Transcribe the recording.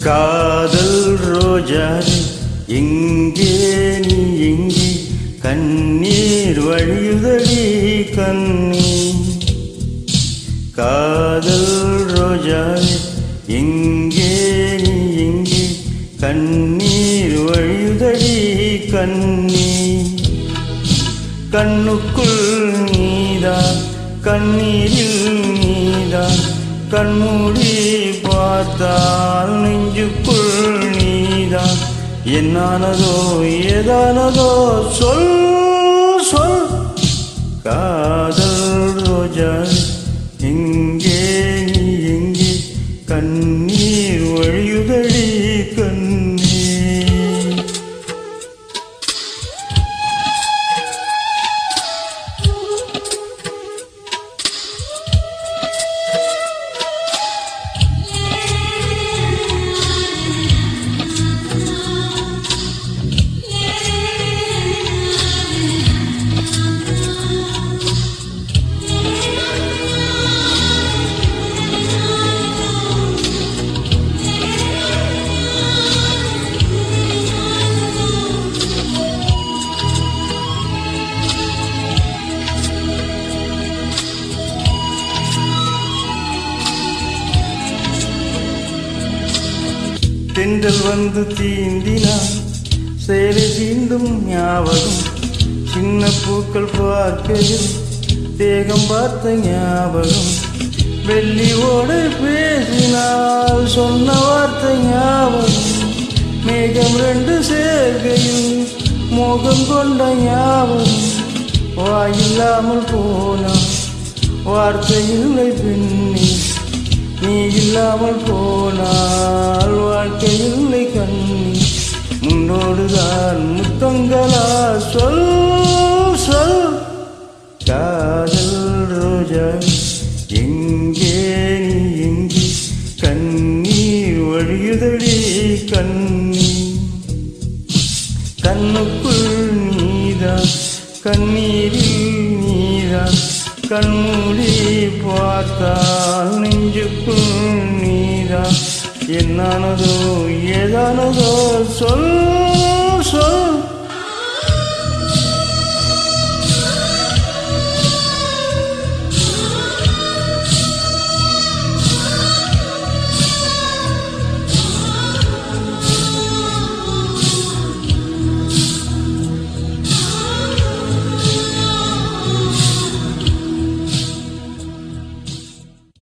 காதல் ரோஜாவே எங்கே நீ எங்கே கண்ணீர் வழியுதடி கண்ணீர். காதல் ரோஜாவே எங்கே நீ எங்கே கண்ணீர் வழியுதடி கண்ணீர். கண்ணுக்குள் நீதான் கண்ணீரில் நீதான் கண்மூடி பார்த்தால் நெஞ்சுக்குள் நீதான். என்னானதோ ஏதானதோ சொல் சொல். காதல் ரோஜா எங்கே நீ எங்கே கண்ணீர் வழியுதடி கண்ணீர். தென்றல் வந்து தீண்டினான் சேலை சீண்டும் ஞாபகம். சின்ன பூக்கள் பார்க்கையில் தேகம் பார்த்த ஞாபகம். வெள்ளி ஓடை பேசினால் சொன்ன வார்த்தை ஞாபகம். மேகம் ரெண்டு சேர்க்கையில் மோகம் கொண்ட ஞாபகம். வாயில்லாமல் போனான் வார்த்தை இல்லை பெண்ணே. நீ இல்லாமல் போனால் வாழ்க்கை இல்லை கண்ணி. முன்னோடுதான் முத்தங்களா சொல் சொல். காதல் ரோஜா எங்கே நீ எங்கே கண்ணீர் வழியுதடி கண்ணீர். கண்ணுக்குள் நீதான் கண்ணீரில் நீதான் கண்மூடி பார்த்தால் நெஞ்சுக்குள் நீதான். என்னானதோ ஏதானதோ சொல் சொல்.